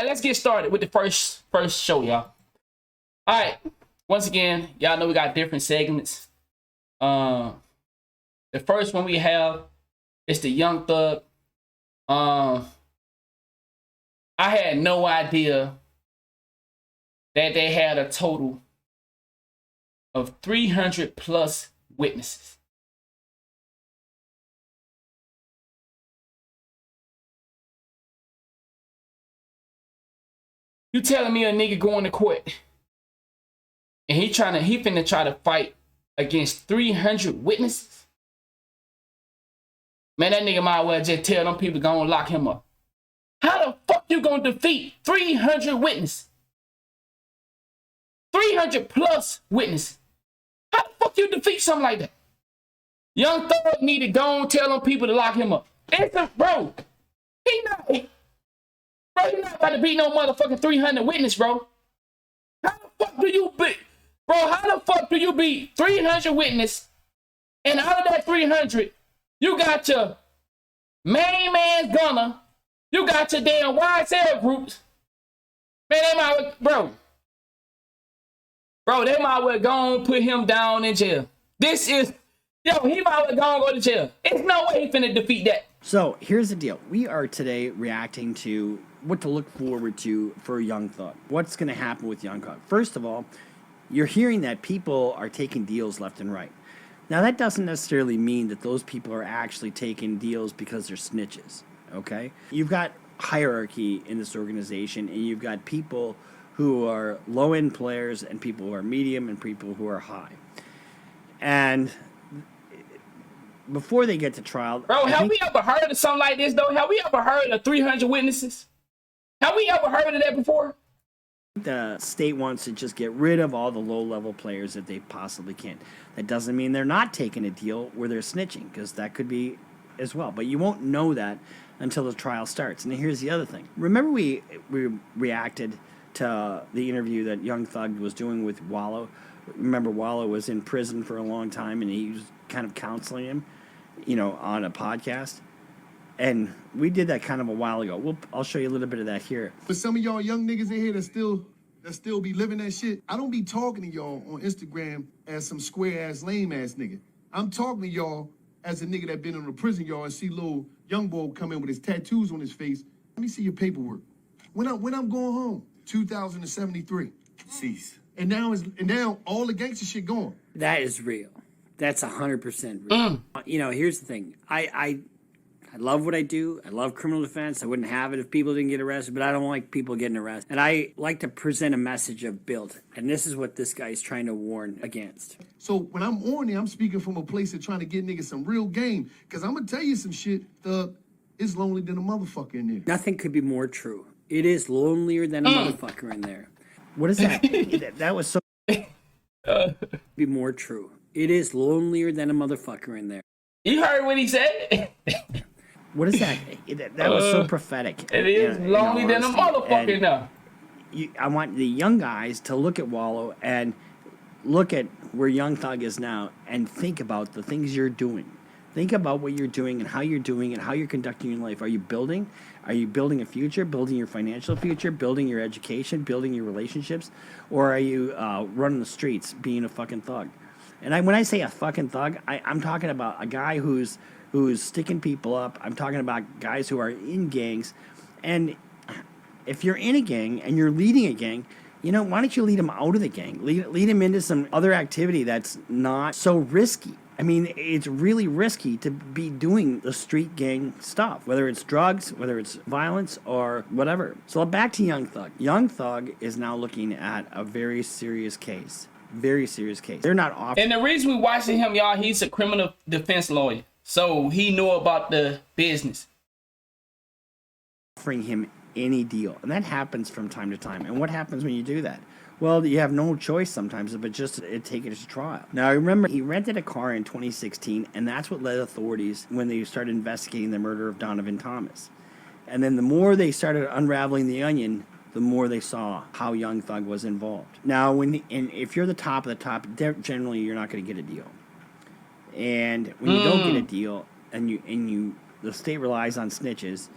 let's get started with the first show, y'all. All right. Once again, y'all know we got different segments. The first one we have is the Young Thug. I had no idea that they had a total of 300 plus witnesses. You telling me a nigga going to court and he finna try to fight against 300 witnesses? Man, that nigga might well just tell them people gonna lock him up. How the fuck you gonna defeat 300 witnesses? 300 plus witnesses. How the fuck you defeat something like that? Young Thug need to go and tell them people to lock him up. Bro, he not about to beat no motherfucking 300 witness, bro. How the fuck do you beat? Bro, how the fuck do you beat 300 witness? And out of that 300, you got your main man Gunner. You got your damn YSL groups. Man, they might, bro, they might well go and put him down in jail. He might well go to jail. There's no way he finna defeat that. So here's the deal. We are today reacting to what to look forward to for Young Thug. What's going to happen with Young Thug? First of all, you're hearing that people are taking deals left and right. Now, that doesn't necessarily mean that those people are actually taking deals because they're snitches, okay? You've got hierarchy in this organization, and you've got people who are low-end players and people who are medium and people who are high. And before they get to trial... Bro, have we ever heard of something like this, though? Have we ever heard of 300 witnesses? Have we ever heard of that before? The state wants to just get rid of all the low-level players that they possibly can. That doesn't mean they're not taking a deal where they're snitching, because that could be as well. But you won't know that until the trial starts. And here's the other thing. Remember we reacted to the interview that Young Thug was doing with Wallo? Remember Wallo was in prison for a long time, and he was kind of counseling him, on a podcast? And we did that kind of a while ago. I'll show you a little bit of that here. But some of y'all young niggas in here that still be living that shit, I don't be talking to y'all on Instagram as some square-ass, lame-ass nigga. I'm talking to y'all as a nigga that been in a prison yard and see little young boy come in with his tattoos on his face. Let me see your paperwork. When I'm going home, 2073. Cease. And now all the gangster shit gone. That is real. That's 100% real. Here's the thing. I love what I do. I love criminal defense. I wouldn't have it if people didn't get arrested, but I don't like people getting arrested. And I like to present a message of build. And this is what this guy is trying to warn against. So when I'm on there, I'm speaking from a place of trying to get niggas some real game. Because I'm going to tell you some shit, Thug, it's lonely than a motherfucker in there. Nothing could be more true. It is lonelier than a motherfucker in there. What is that? That was so... be more true. It is lonelier than a motherfucker in there. You heard what he said? What is that? That was so prophetic. It is lonely than a motherfucker now. I want the young guys to look at Wallo and look at where Young Thug is now and think about the things you're doing. Think about what you're doing and how you're doing and how you're conducting your life. Are you building? Are you building a future, building your financial future, building your education, building your relationships? Or are you running the streets being a fucking thug? And when I say a fucking thug, I'm talking about a guy who's sticking people up. I'm talking about guys who are in gangs. And if you're in a gang and you're leading a gang, why don't you lead them out of the gang? Lead them into some other activity that's not so risky. I mean, it's really risky to be doing the street gang stuff, whether it's drugs, whether it's violence, or whatever. So back to Young Thug. Young Thug is now looking at a very serious case. Very serious case. They're not offering... And the reason we watching him, y'all, he's a criminal defense lawyer. So he know about the business. Offering him any deal. And that happens from time to time. And what happens when you do that? Well, you have no choice sometimes but just to take it to trial. Now, I remember he rented a car in 2016, and that's what led authorities when they started investigating the murder of Donovan Thomas. And then the more they started unraveling the onion, the more they saw how Young Thug was involved. Now, if you're the top of the top, generally you're not going to get a deal. And when you don't get a deal, and the state relies on snitches,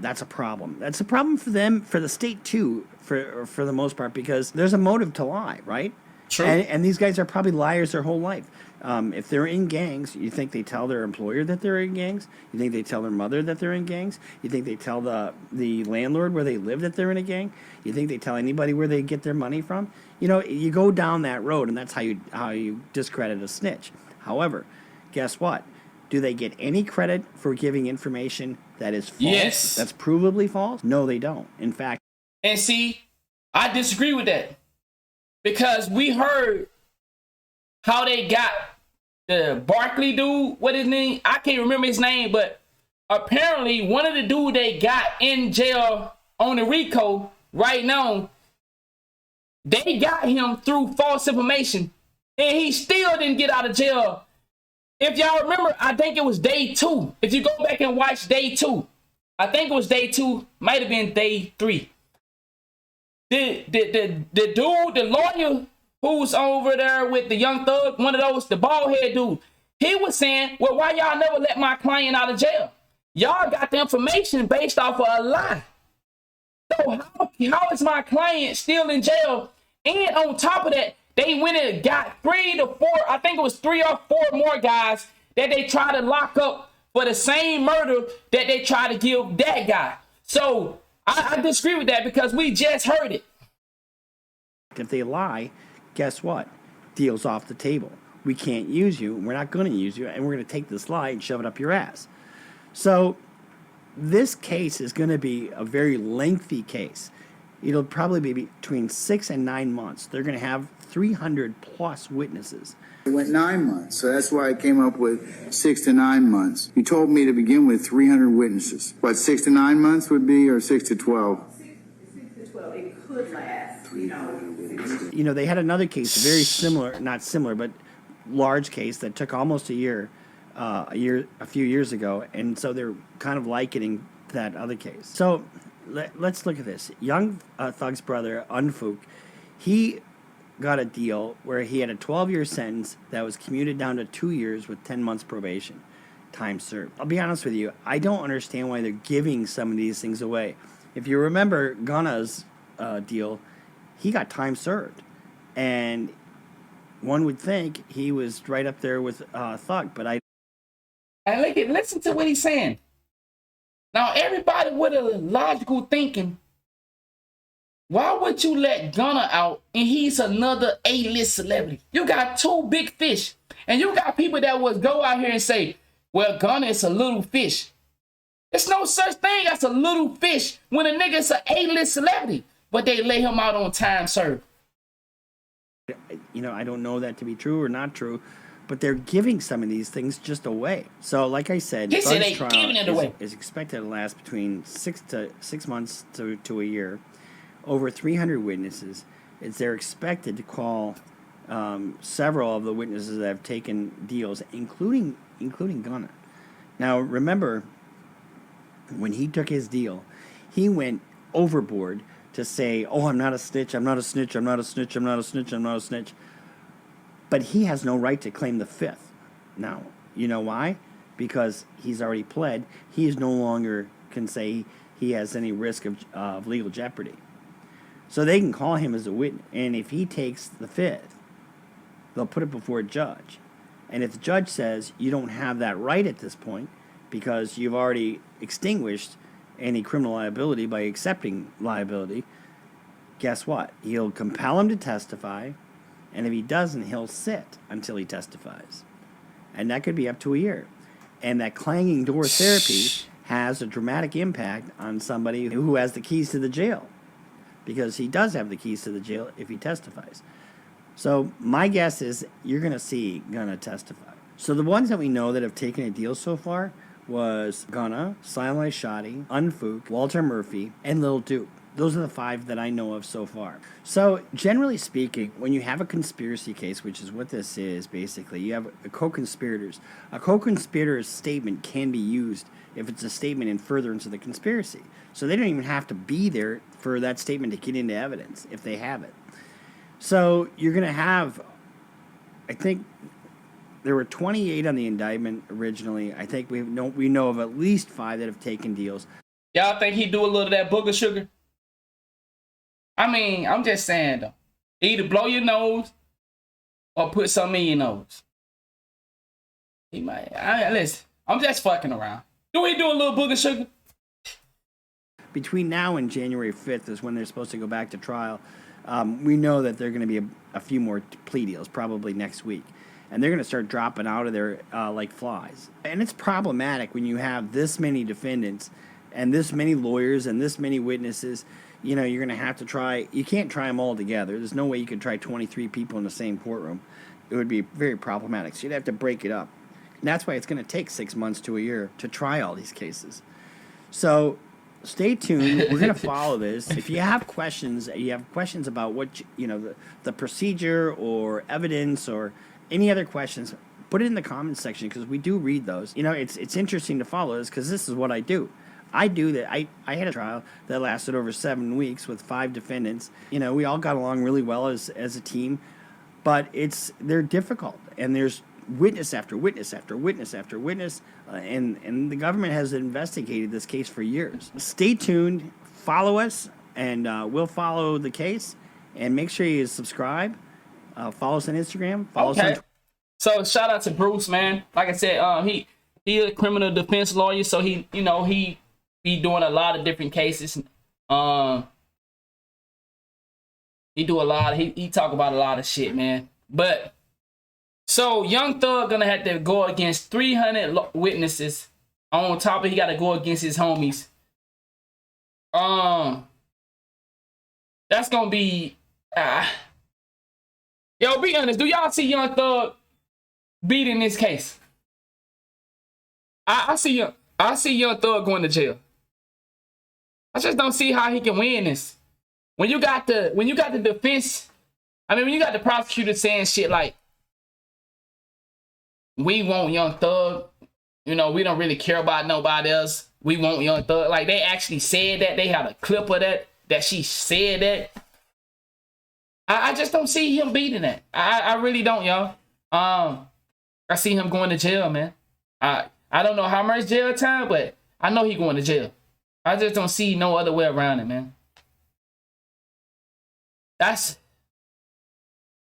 that's a problem. That's a problem for them, for the state too, for the most part, because there's a motive to lie, right? True. And these guys are probably liars their whole life. If they're in gangs, you think they tell their employer that they're in gangs? You think they tell their mother that they're in gangs? You think they tell the landlord where they live that they're in a gang? You think they tell anybody where they get their money from? You know, you go down that road, and that's how you discredit a snitch. However, guess what? Do they get any credit for giving information that is false? Yes. That's provably false? No, they don't. In fact, And see, I disagree with that. Because we heard how they got the Barkley dude, what his name? I can't remember his name, but apparently one of the dude they got in jail on the Rico right now, they got him through false information, and he still didn't get out of jail. If y'all remember, I think it was day 2. If you go back and watch day 2, I think it was day 2, might have been day 3. The dude, the lawyer who's over there with the young thug, one of those, the bald head dude, he was saying, well, why y'all never let my client out of jail? Y'all got the information based off of a lie. So how is my client still in jail? And on top of that, they went and got 3 to 4, I think it was 3 or 4 more guys that they tried to lock up for the same murder that they tried to give that guy. So I disagree with that because we just heard it. if they lie, guess what? Deal's off the table. We can't use you. We're not going to use you, and we're going to take this lie and shove it up your ass. So this case is going to be a very lengthy case. It'll probably be between 6 and 9 months. They're going to have 300 plus witnesses. It went 9 months, so that's why I came up with 6 to 9 months. You told me to begin with 300 witnesses. What, 6 to 9 months would be, or 6 to 12? 6 to 12, it could last, you know. You know, they had another case, very similar, not similar, but large case that took almost a year, a few years ago, and so they're kind of likening that other case. So let's look at this. Young Thug's brother, Unfook, he got a deal where he had a 12-year sentence that was commuted down to 2 years with 10 months probation, time served. I'll be honest with you, I don't understand why they're giving some of these things away. If you remember Gunna's deal, he got time served, and one would think he was right up there with Thug, but I. And listen to what he's saying. Now, everybody with a logical thinking, why would you let Gunna out and he's another A-list celebrity? You got 2 big fish, and you got people that would go out here and say, well, Gunna is a little fish. There's no such thing as a little fish when a nigga's an A-list celebrity, but they lay him out on time served. You know, I don't know that to be true or not true, but they're giving some of these things just away. So, like I said, He said Thug's they trial giving it away. is expected to last between 6 months to a year. Over 300 witnesses. They're expected to call several of the witnesses that have taken deals, including Gunna. Now, remember, when he took his deal, he went overboard to say, oh, I'm not a snitch, I'm not a snitch, I'm not a snitch, I'm not a snitch, I'm not a snitch. But he has no right to claim the 5th. Now, you know why? Because he's already pled. He is no longer can say he has any risk of legal jeopardy. So they can call him as a witness. And if he takes the 5th, they'll put it before a judge. And if the judge says you don't have that right at this point because you've already extinguished any criminal liability by accepting liability, guess what? He'll compel him to testify, and if he doesn't, he'll sit until he testifies. And that could be up to a year. And that clanging door therapy has a dramatic impact on somebody who has the keys to the jail, because he does have the keys to the jail if he testifies. So my guess is you're going to see Gunna testify. So the ones that we know that have taken a deal so far was Gunna, Silent Shotty, Unfook, Walter Murphy, and Lil Duke. Those are the 5 that I know of so far. So generally speaking, when you have a conspiracy case, which is what this is basically, you have co-conspirators. A co-conspirator's statement can be used if it's a statement in furtherance of the conspiracy. So they don't even have to be there for that statement to get into evidence if they have it. So you're going to have, I think there were 28 on the indictment originally. I think we know of at least 5 that have taken deals. Y'all think he do a little of that booger sugar? I mean, I'm just saying though. Either blow your nose or put something in your nose. He might. Listen, I'm just fucking around. Do he do a little booger sugar? Between now and January 5th is when they're supposed to go back to trial. We know that there are going to be a few more plea deals probably next week. And they're going to start dropping out of there like flies. And it's problematic when you have this many defendants and this many lawyers and this many witnesses. You know, you're going to have to try. You can't try them all together. There's no way you could try 23 people in the same courtroom. It would be very problematic. So you'd have to break it up. And that's why it's going to take 6 months to a year to try all these cases. So stay tuned. We're going to follow this. If you have questions about what, the procedure or evidence or any other questions, put it in the comments section because we do read those. You know, it's interesting to follow this because this is what I do. I do that. I had a trial that lasted over 7 weeks with 5 defendants. You know, we all got along really well as a team, but they're difficult and there's witness after witness after witness after witness, and the government has investigated this case for years. Stay tuned, follow us, and we'll follow the case. And make sure you subscribe, follow us on Instagram, follow us on. So shout out to Bruce, man. Like I said, he a criminal defense lawyer, so he be doing a lot of different cases. He do a lot. He talk about a lot of shit, man. But so Young Thug gonna have to go against 300 witnesses. On top of he got to go against his homies. That's gonna be. Yo, be honest. Do y'all see Young Thug beating this case? I see Young Thug going to jail. I just don't see how he can win this. When you got the defense, I mean, when you got the prosecutor saying shit like, "We want Young Thug," we don't really care about nobody else. We want Young Thug. Like they actually said that. They had a clip of that she said that. I just don't see him beating that. I really don't, y'all. I see him going to jail, man. I don't know how much jail time, but I know he going to jail. I just don't see no other way around it, man. That's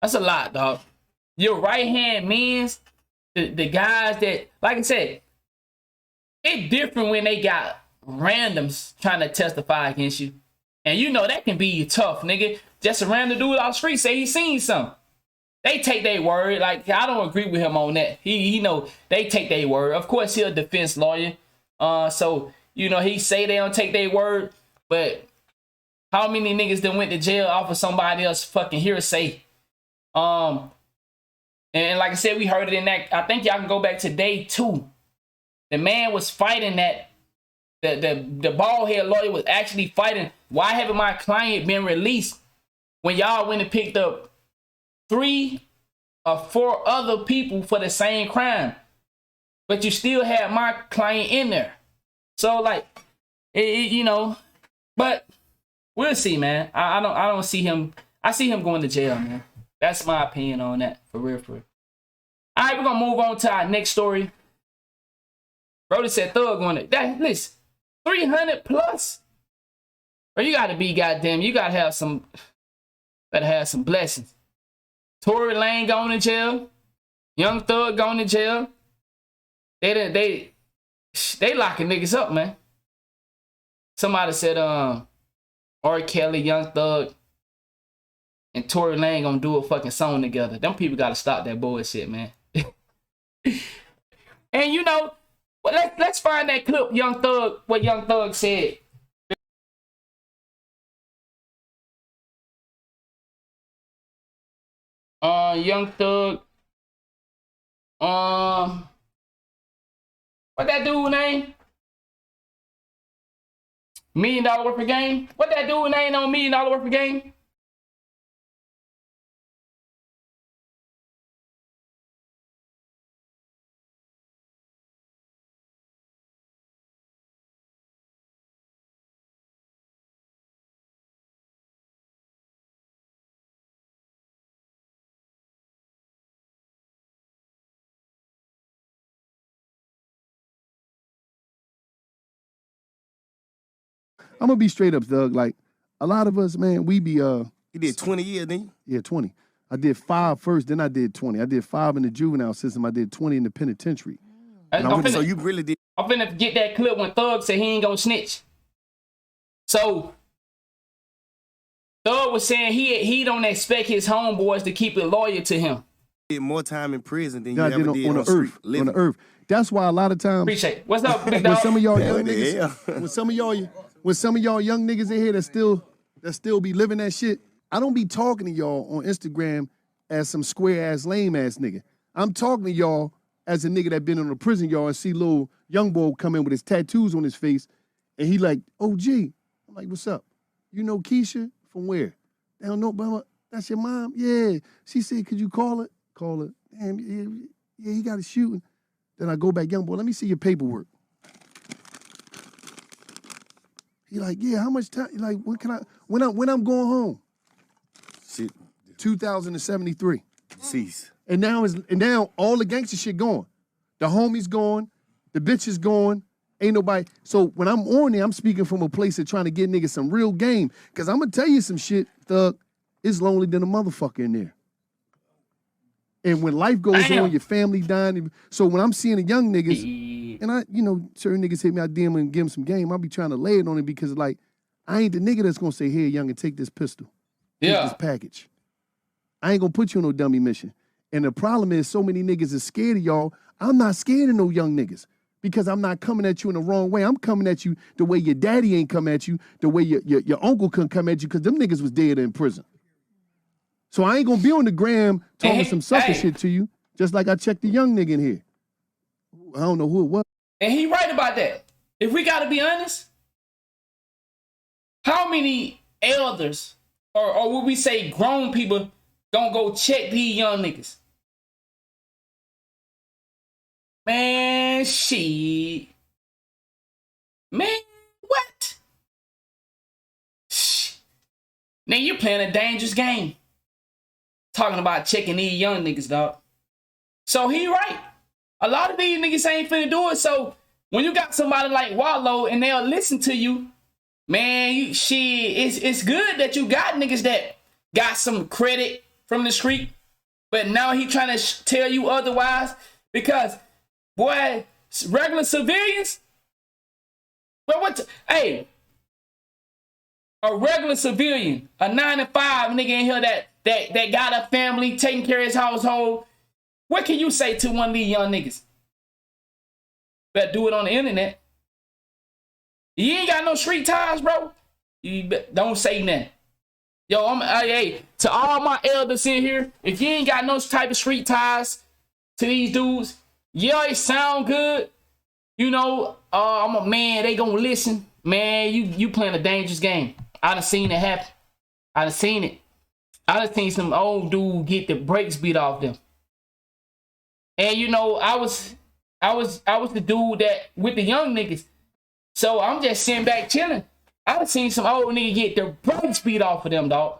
a lot, dog. Your right hand means the guys that, like I said, it's different when they got randoms trying to testify against you. And that can be tough, nigga. Just a random dude off the street say he seen something. They take their word. Like, I don't agree with him on that. He know they take their word. Of course, he a defense lawyer. So, he say they don't take their word. But how many niggas that went to jail off of somebody else fucking hearsay? And like I said, we heard it in that. I think y'all can go back to day 2. The man was fighting that. The bald head lawyer was actually fighting. Why haven't my client been released? When y'all went and picked up 3 or 4 other people for the same crime, but you still had my client in there. So like, but we'll see, man. I don't see him. I see him going to jail, man. That's my opinion on that, for real, for real. All right, we're gonna move on to our next story. Brody said Thug on it. Listen, 300 plus. Or you gotta be goddamn. You gotta have some. Better have some blessings. Tory Lane going to jail. Young Thug going to jail. They locking niggas up, man. Somebody said R. Kelly, Young Thug, and Tory Lane gonna do a fucking song together. Them people gotta stop that bullshit, man. And let's find that clip. Young Thug, what Young Thug said. Young Thug. What that dude name? $1 Million Worth of Game? What that dude name on $1 Million Worth of Game? I'm gonna be straight up, Doug. Like a lot of us, man, we be You did 20 years, didn't you? Yeah, 20. I did 5 first, then I did 20. I did 5 in the juvenile system. I did 20 in the penitentiary. So you really did. I'm finna get that clip when Thug said he ain't gonna snitch. So Thug was saying he don't expect his homeboys to keep it loyal to him. Did more time in prison than you I ever did did on the earth. On the earth. That's why a lot of times Appreciate it. What's up, big when dog? some of y'all young What the hell? niggas, when some of y'all young niggas in here that still be living that shit, I don't be talking to y'all on Instagram as some square ass lame ass nigga. I'm talking to y'all as a nigga that been in a prison yard and see little young boy come in with his tattoos on his face, and he like, oh gee, I'm like, what's up? You know Keisha from where? They don't know, but that's your mom. Yeah, she said, could you call it? Call it. Damn, yeah, he got a shooting. Then I go back, young boy, let me see your paperwork. He like, yeah, how much time? Like, when I'm going home? Shit. 2073. Cease. And now all the gangster shit gone. The homies gone, the bitch is gone, ain't nobody. So when I'm on there, I'm speaking from a place of trying to get niggas some real game. Cause I'm gonna tell you some shit, Thug, it's lonely than a motherfucker in there. And when life goes on, your family dying. So when I'm seeing the young niggas, and certain niggas hit me, I DM and give them some game, I'll be trying to lay it on it because like, I ain't the nigga that's gonna say, here, young, and take this pistol. Take this package. I ain't gonna put you on no dummy mission. And the problem is so many niggas is scared of y'all. I'm not scared of no young niggas because I'm not coming at you in the wrong way. I'm coming at you the way your daddy ain't come at you, the way your uncle couldn't come at you because them niggas was dead in prison. So I ain't gonna be on the gram talking some sucker shit to you, just like I checked the young nigga in here. I don't know who it was. And he right about that. If we gotta be honest, how many elders or would we say grown people gonna go check these young niggas? Man, shit. Man, what? Shh. Now you're playing a dangerous game. Talking about checking these young niggas, dog. So he right. A lot of these niggas ain't finna do it. So when you got somebody like Wallo and they'll listen to you, man, it's good that you got niggas that got some credit from the street, but now he trying to tell you otherwise because, boy, regular civilians, well, hey, a regular civilian, a 9-to-5 nigga in here that got a family, taking care of his household, what can you say to one of these young niggas? Better do it on the internet. You ain't got no street ties, bro. Don't say nothing. Yo, hey, to all my elders in here, if you ain't got no type of street ties to these dudes, yeah, it sound good. You know, I'm a man, they gonna listen. Man, you playing a dangerous game. I done seen it happen. I done seen it. I done seen some old dude get the brakes beat off them. And you know, I was the dude that with the young niggas. So I'm just sitting back chilling. I done seen some old niggas get the brakes beat off of them, dog.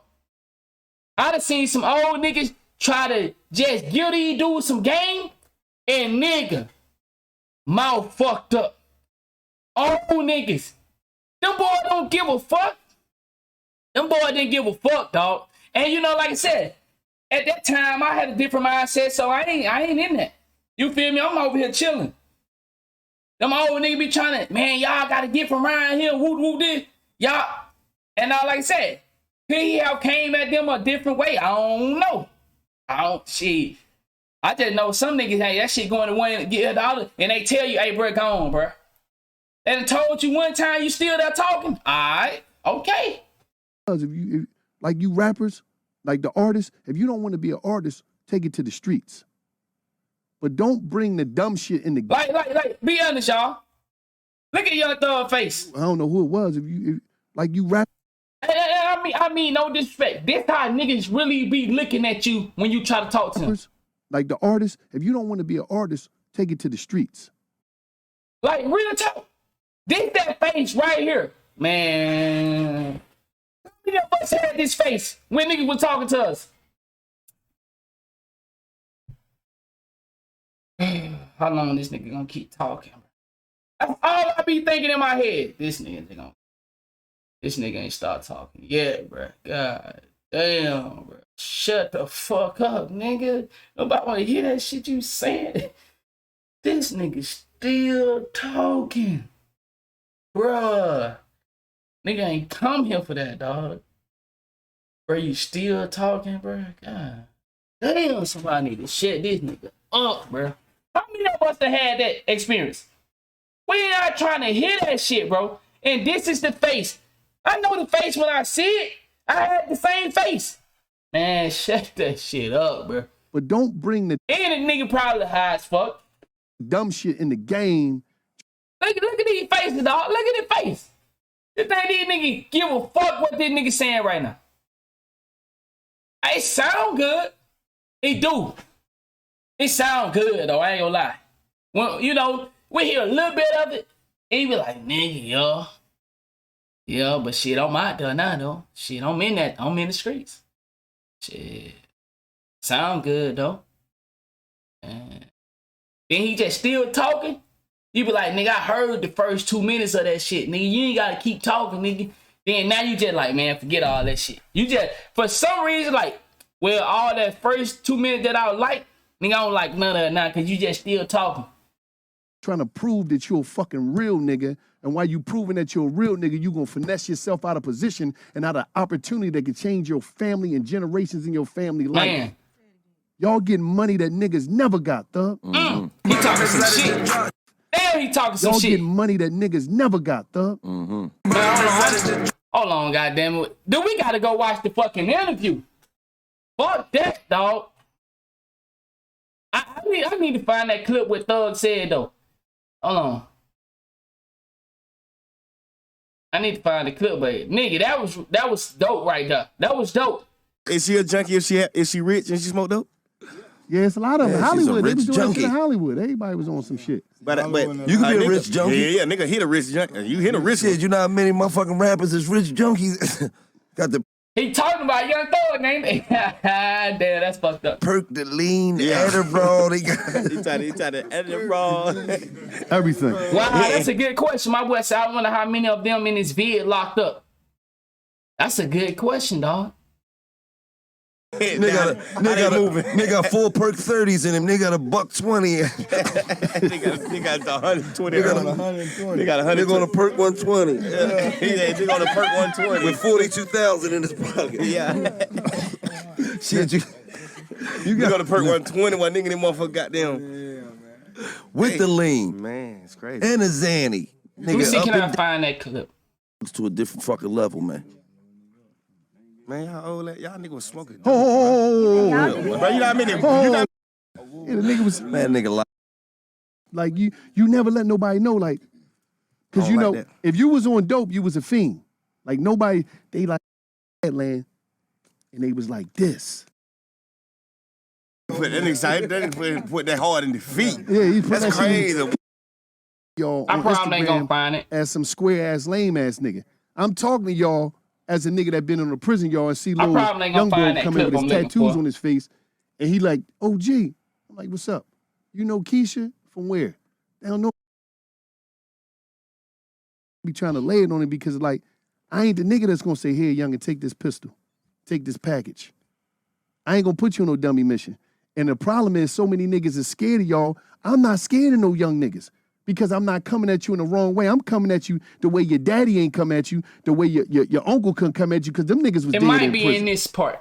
I done seen some old niggas try to just give these dudes some game, and nigga, mouth fucked up. Old niggas. Them boys don't give a fuck. Them boys didn't give a fuck, dog. And you know, like I said, at that time I had a different mindset, so I ain't in that. You feel me? I'm over here chilling. Them old niggas be trying to, man, y'all gotta get from around here, whoop whoop this. Y'all, and like I said, he have came at them a different way. I don't know. I just know some niggas, hey, that shit going to one get $1, and they tell you, hey, bro, go on, bro. They done told you one time, you still there talking. All right, okay. If you rappers, like the artists, if you don't want to be an artist, take it to the streets. But don't bring the dumb shit in the like. Be honest, y'all. Look at Young Thug face. I don't know who it was. If you rap. I mean, no disrespect. This how niggas really be looking at you when you try to talk to them. Like the artists, if you don't want to be an artist, take it to the streets. Like real talk. This that face right here, man. How many of us had this face when niggas was talking to us? How long this nigga gonna keep talking? That's all I be thinking in my head. This nigga gonna This nigga ain't start talking yet, bro. God damn, bro. Shut the fuck up, nigga. Nobody want to hear that shit you saying. This nigga still talking. Bruh. Nigga ain't come here for that, dog. Bro, you still talking, bro? God damn, somebody need to shut this nigga up, bro. How many of us have had that experience? We not trying to hear that shit, bro. And this is the face. I know the face when I see it. I had the same face. Man, shut that shit up, bro. But don't bring the And the nigga probably high as fuck. dumb shit in the game. Look at these faces, dog. Look at their face. You think these niggas give a fuck what this nigga saying right now? It sound good. It do. It sound good, though. I ain't gonna lie. Well, you know, we hear a little bit of it, and you be like, nigga, yo. Yeah, but shit, I'm out there now, though. Shit, I'm in the streets. Shit. Sound good, though. And then he just still talking. You be like, nigga, I heard the first 2 minutes of that shit. Nigga, you ain't gotta keep talking, nigga. Then now you just like, man, forget all that shit. You just, for some reason, like, well, all that first 2 minutes that I was like, nigga, I don't like none of it now, because you just still talking. Trying to prove that you're a fucking real nigga. And while you proving that you're a real nigga, you gonna finesse yourself out of position and out of opportunity that can change your family and generations in your family life. Man. Y'all getting money that niggas never got, thug. He talking some shit. Damn, he talking some Y'all shit. getting money that niggas never got, thug. Hold on, goddamn it. Dude, we gotta go watch the fucking interview. Fuck that, dog. I need to find that clip what Thug said, though. Hold on. I need to find the clip, but nigga, that was dope right there. That was dope. Is she a junkie? Is she rich and she smoke dope? Yeah, it's a lot of them. Yeah, she's a Hollywood, they rich was doing that shit junkie. in Hollywood. Everybody was on some shit. But You can be a nigga, rich junkie. Yeah, nigga hit a rich junkie. You hit a rich Shit, one. you know how many motherfucking rappers is rich junkies? Got the He talking about Young Thug, ain't he? Damn, that's fucked up. perk, the lean, the Adderall. They got He tried to edit it wrong. Everything. Wow, that's a good question. My boy said, I wonder how many of them in this vid locked up. That's a good question, dog. Nigga got 4 perk 30s in him. Nigga got $120. They got the 120. They got 120. They got 120. Nigga on a perk 120. They on a perk 120 With 42,000 in his pocket. Yeah. Shit, You got a perk 120 while nigga them motherfucker goddamn. with the lean Man, it's crazy. and a Zanny. Let me Nigga see, up can I and find that clip? down to a different fucking level, man. Man, y'all old y'all nigga was smoking. Oh, Bro, you know how many? yeah, the nigga was Man, nigga like you never let nobody know, like, cause I you don't know like that. if you was on dope, you was a fiend. Like nobody, they like land, and they was like this. Put that nigga put that hard in the feet. Yeah, he put That's that shit crazy. y'all I on probably ain't gonna Instagram find it. as some square ass lame ass nigga. I'm talking to y'all as a nigga that been in the prison, y'all, and see little probably ain't gonna young find boy that coming clip with I'm his looking tattoos for. on his face, and he like, oh gee, I'm like, what's up? You know Keisha from where? They don't know. Be trying to lay it on him because like, I ain't the nigga that's gonna say, here, young, and take this pistol, take this package. I ain't gonna put you on no dummy mission. And the problem is, so many niggas is scared of y'all. I'm not scared of no young niggas because I'm not coming at you in the wrong way. I'm coming at you the way your daddy ain't come at you, the way your uncle couldn't come at you because them niggas was It dead might in be prison. in this part.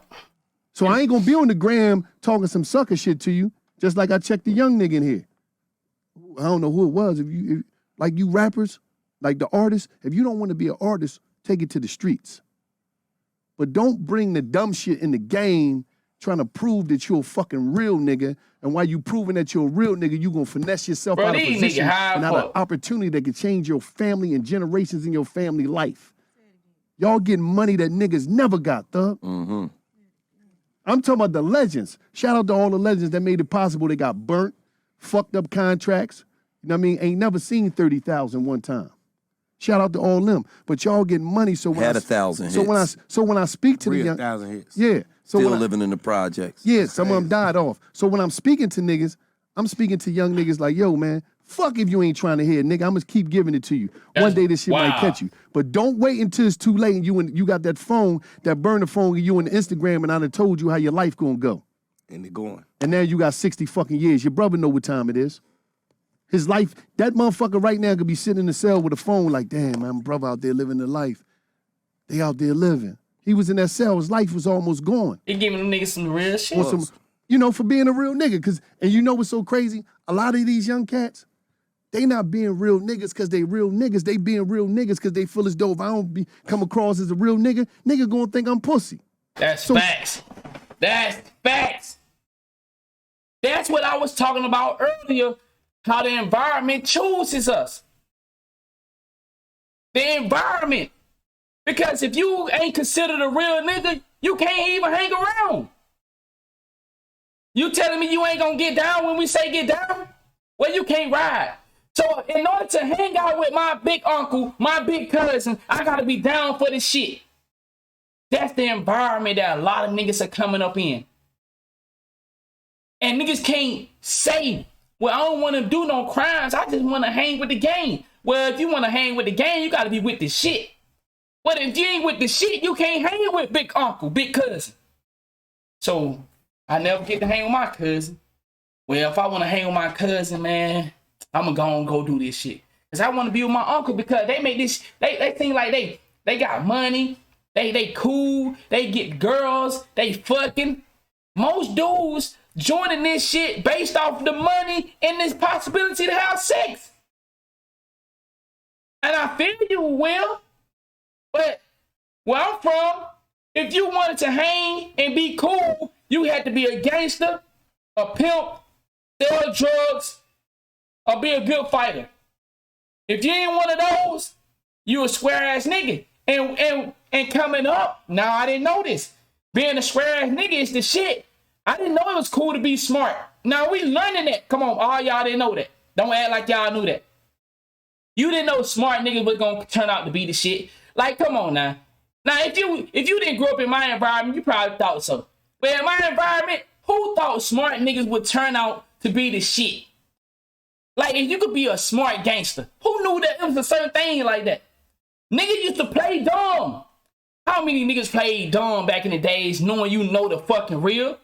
So I ain't gonna be on the gram talking some sucker shit to you, just like I checked the young nigga in here. I don't know who it was. If like you rappers, like the artists, if you don't want to be an artist, take it to the streets. But don't bring the dumb shit in the game trying to prove that you're a fucking real nigga. And while you proving that you're a real nigga, you gonna finesse yourself Bro, out of these position niggas high and out of fuck. opportunity that can change your family and generations in your family life. Y'all getting money that niggas never got, thug. I'm talking about the legends. Shout out to all the legends that made it possible. They got burnt, fucked up contracts. You know what I mean? Ain't never seen 30,000 one time. Shout out to all them. But y'all getting money, so when Had I, 1,000 so when I hits. so when I speak to the Real young, 1,000 hits. yeah. So Still when I, living in the projects. yeah, some of them died off. So when I'm speaking to niggas, I'm speaking to young niggas like, yo, man, Fuck if you ain't trying to hear, nigga. I'm gonna keep giving it to you. One day this shit might wow. catch you. But don't wait until it's too late and you got that phone, that burner phone, and you on Instagram, and I done told you how your life gonna go. And they going. And now you got 60 fucking years. Your brother know what time it is. His life, that motherfucker right now could be sitting in the cell with a phone like, damn, my brother out there living the life. They out there living. He was in that cell. His life was almost gone. He giving them niggas some real shit. For being a real nigga. And you know what's so crazy? A lot of these young cats, they not being real niggas because they real niggas. They being real niggas because they feel as though if I don't come across as a real nigga gonna think I'm pussy. That's facts. That's facts. That's what I was talking about earlier, how the environment chooses us. The environment. Because if you ain't considered a real nigga, you can't even hang around. You telling me you ain't gonna get down when we say get down? Well, you can't ride. So in order to hang out with my big uncle, my big cousin, I gotta be down for this shit. That's the environment that a lot of niggas are coming up in. And niggas can't say, well, I don't want to do no crimes. I just want to hang with the gang. Well, if you want to hang with the gang, you got to be with the shit. But if you ain't with the shit, you can't hang with big uncle, big cousin. So I never get to hang with my cousin. Well, if I want to hang with my cousin, man, I'm going to go do this shit. Because I want to be with my uncle because they make this, they think like they got money. They cool. They get girls. They fucking. Most dudes joining this shit based off the money and this possibility to have sex. And I feel you, Will. But where I'm from, if you wanted to hang and be cool, you had to be a gangster, a pimp, sell drugs, or be a good fighter. If you ain't one of those, you a square ass nigga. And coming up, now I didn't know this. Being a square ass nigga is the shit. I didn't know it was cool to be smart. Now we learning that. Come on, all y'all didn't know that. Don't act like y'all knew that. You didn't know smart niggas was gonna turn out to be the shit. Like, come on now. Now, if you didn't grow up in my environment, you probably thought so. But in my environment, who thought smart niggas would turn out to be the shit? Like, if you could be a smart gangster, who knew that it was a certain thing like that? Niggas used to play dumb. How many niggas played dumb back in the days knowing you know the fucking real?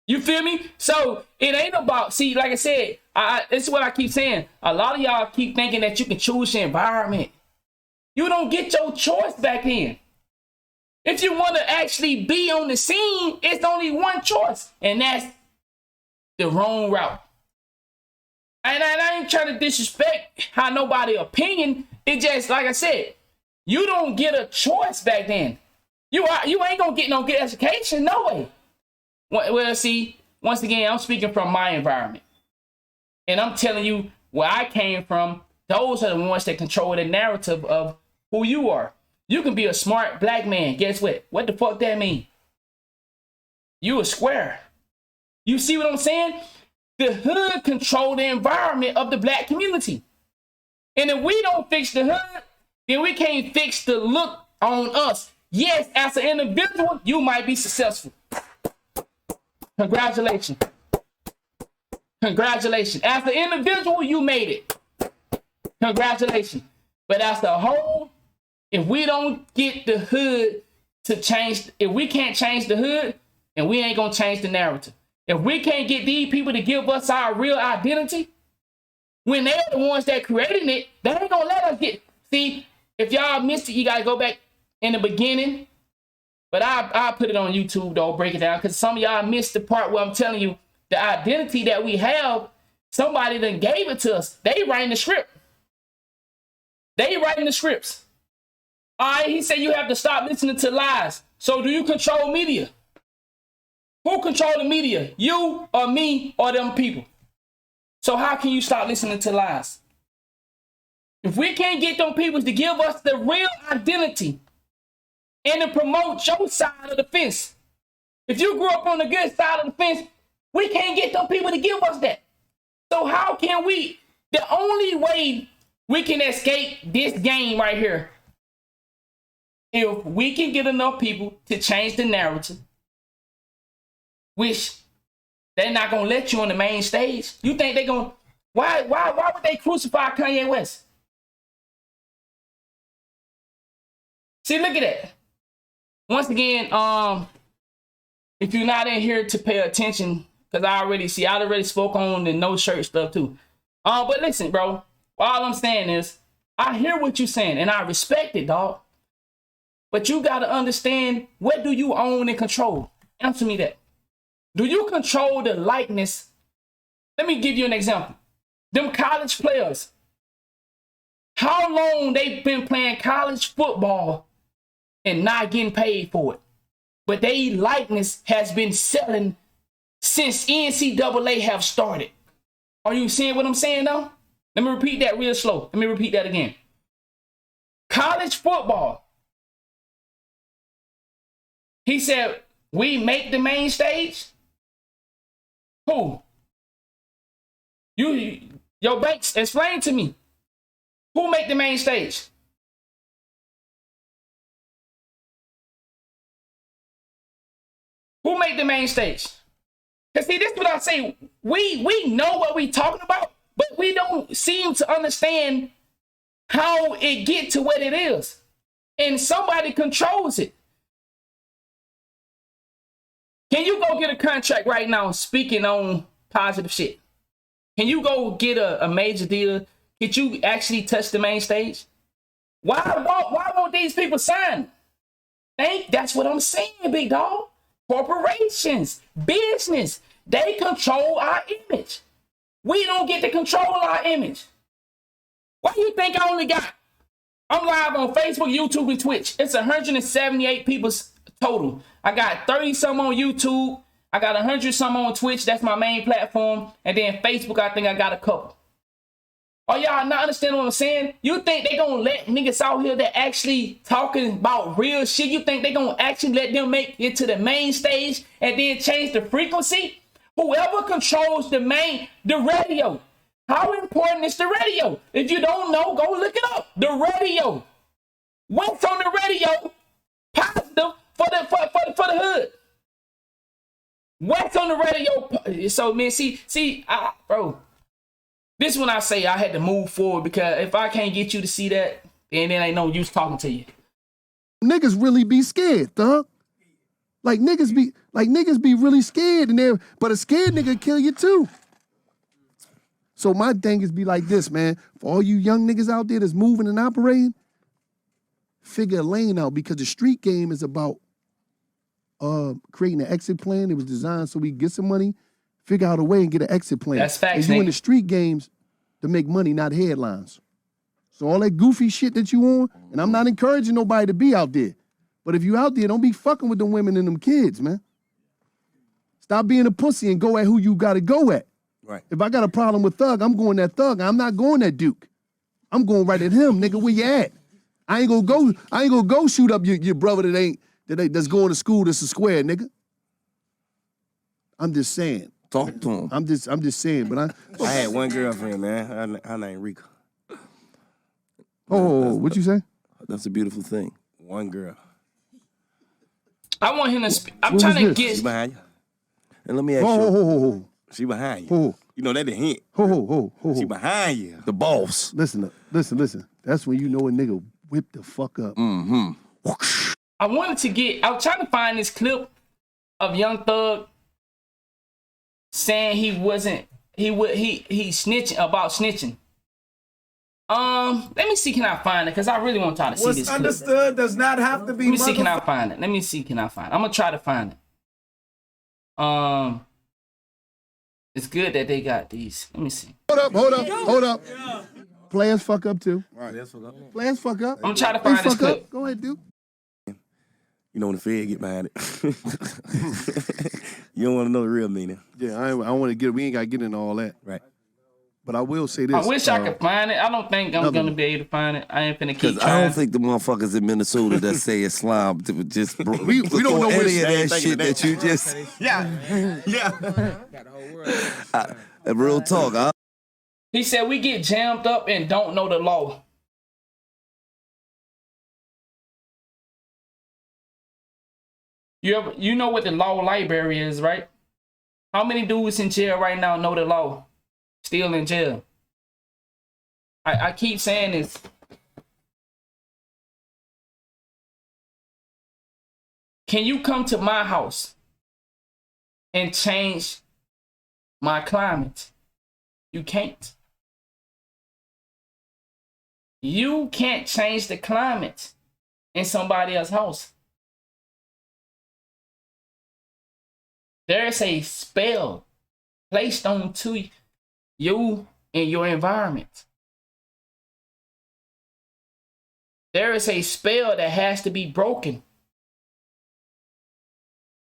You feel me? So it ain't about, see, like I said, this is what I keep saying. A lot of y'all keep thinking that you can choose your environment. You don't get your choice back then. If you want to actually be on the scene, it's only one choice, and that's the wrong route. And I ain't trying to disrespect how nobody opinion. It just, like I said, you don't get a choice back then. You ain't gonna get no good education, no way. Well, see, once again, I'm speaking from my environment. And I'm telling you where I came from, those are the ones that control the narrative of who you are. You can be a smart black man. Guess what? What the fuck that mean? You a square. You see what I'm saying? The hood control the environment of the black community. And if we don't fix the hood, then we can't fix the look on us. Yes, as an individual, you might be successful. Congratulations. Congratulations. As an individual, you made it. Congratulations. But as a whole, if we don't get the hood to change, if we can't change the hood, then we ain't gonna change the narrative. If we can't get these people to give us our real identity, when they're the ones that created it, they ain't gonna let us get. See, if y'all missed it, you gotta go back in the beginning. But I'll put it on YouTube, though, break it down, because some of y'all missed the part where I'm telling you the identity that we have, somebody done gave it to us. They writing the script. They writing the scripts. All right, he said you have to stop listening to lies. So do you control media? Who control the media? You or me or them people? So how can you stop listening to lies? If we can't get them people to give us the real identity and to promote your side of the fence, if you grew up on the good side of the fence, we can't get them people to give us that. So how can we? The only way we can escape this game right here, if we can get enough people to change the narrative, which They're not gonna let you on the main stage. You think they gonna? Why would they crucify Kanye West? See, look at that. Once again, if you're not in here to pay attention, because I already spoke on the no shirt stuff too. But listen, bro, all I'm saying is, I hear what you're saying, and I respect it, dog. But you gotta understand, what do you own and control? Answer me that. Do you control the likeness? Let me give you an example. Them college players, how long they've been playing college football and not getting paid for it, but their likeness has been selling since NCAA have started. Are you seeing what I'm saying now? Let me repeat that real slow. Let me repeat that again. College football. He said, we make the main stage. Who? Your banks, explain to me. Who make the main stage? Who make the main stage? Because see, this is what I say. We know what we talking about, but we don't seem to understand how it get to what it is. And somebody controls it. Can you go get a contract right now speaking on positive shit? Can you go get a major deal? Could you actually touch the main stage? Why won't these people sign? That's what I'm saying, big dog. Corporations, business, they control our image. We don't get to control our image. Why do you think I'm live on Facebook, YouTube, and Twitch. It's 178 people total. I got 30 some on YouTube. I got 100 some on Twitch. That's my main platform. And then Facebook, I think I got a couple. Oh, y'all not understanding what I'm saying? You think they gonna let niggas out here that actually talking about real shit? You think they gonna actually let them make it to the main stage and then change the frequency? Whoever controls the radio. How important is the radio? If you don't know, go look it up. The radio. What's on the radio? Positive for the hood. What's on the radio? So man, bro. This one I say I had to move forward, because if I can't get you to see that, then ain't no use talking to you. Niggas really be scared, dog. Like niggas be really scared, but a scared nigga kill you too. So my thing is be like this, man. For all you young niggas out there that's moving and operating, figure a lane out, because the street game is about creating an exit plan. It was designed so we get some money, figure out a way and get an exit plan. That's facts, and you in nigga. the street games to make money, not headlines. So all that goofy shit that you on, and I'm not encouraging nobody to be out there, but if you out there, don't be fucking with them women and them kids, man. Stop being a pussy and go at who you gotta go at. Right. If I got a problem with Thug, I'm going at Thug. I'm not going at Duke. I'm going right at him, nigga. Where you at? I ain't gonna go shoot up your brother that's going to school that's a square, nigga. I'm just saying. Talk to him. I'm just saying, but I had one girlfriend, man. Her name Rico. what you say? That's a beautiful thing. One girl. I want him to speak. I'm What trying to was this? She get. behind you. And let me ask you, Ho. She behind you. Ho. You know that the hint. Ho. She behind you. the boss. Listen. That's when you know a nigga whip the fuck up. I was trying to find this clip of Young Thug saying he snitching about snitching. Let me see, can I find it? Because I really want to try to see What's this clip. understood does not have to be Let me see, can I find it? I'm gonna try to find it. It's good that they got these. Let me see. Hold up. Players fuck up too. Right. Players fuck up. I'm trying to find this fuck clip. up. Go ahead, Duke. You know when the Fed get behind it. You don't want to know the real meaning. Yeah, I want to get. We ain't got to get into all that. Right. But I will say this. I wish I could find it. I don't think I'm gonna be able to find it. I ain't finna keep Because I trying. don't think the motherfuckers in Minnesota that say Islam just We don't know any where of that shit that you just. Real talk. He said we get jammed up and don't know the law. You know what the law library is, right? How many dudes in jail right now know the law? Still in jail. I keep saying this. Can you come to my house and change my climate? You can't. You can't change the climate in somebody else's house. There's a spell placed onto you and your environment. There is a spell that has to be broken.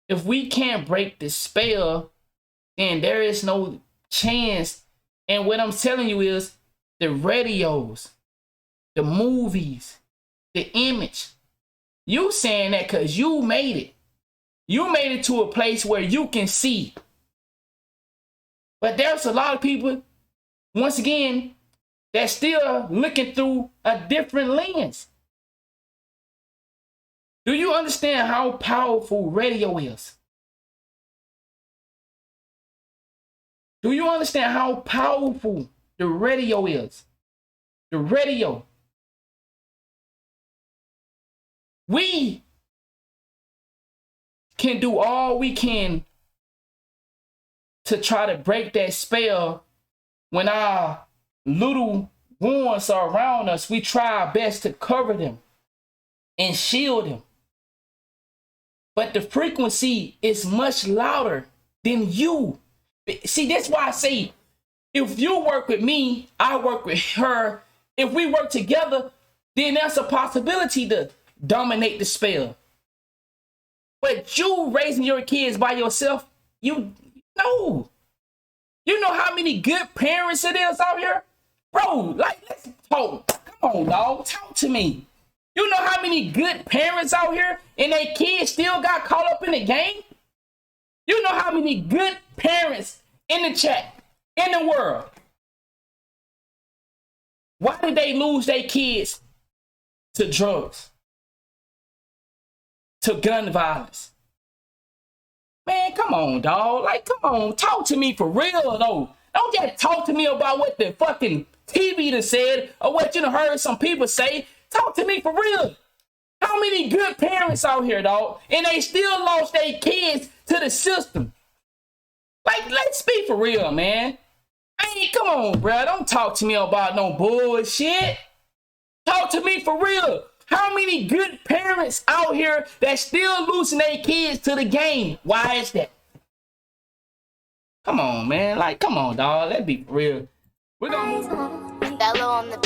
If we can't break the spell, then there is no chance. And what I'm telling you is the radios, the movies, the image. You saying that because you made it. You made it to a place where you can see. But there's a lot of people, once again, that's still looking through a different lens. Do you understand how powerful radio is? Do you understand how powerful the radio is? The radio. We can do all we can to try to break that spell. When our little ones are around us, we try our best to cover them and shield them. But the frequency is much louder than you. See, that's why I say, if you work with me, I work with her. If we work together, then there's a possibility to dominate the spell. But you raising your kids by yourself, you know how many good parents it is out here? Bro, like, let's talk. Come on, dog. Talk to me. You know how many good parents out here and their kids still got caught up in the game? You know how many good parents in the chat, in the world? Why did they lose their kids to drugs? To gun violence? Man, come on, dog. Like, come on. Talk to me for real, though. Don't just talk to me about what the fucking TV done said or what you done heard some people say. Talk to me for real. How many good parents out here, dog, and they still lost their kids to the system? Like, let's be for real, man. Hey, come on, bro. Don't talk to me about no bullshit. Talk to me for real. How many good parents out here that still losing their kids to the game? Why is that? Come on, man. Like, come on, dog. Let's be for real. We're gonna move. Bello on the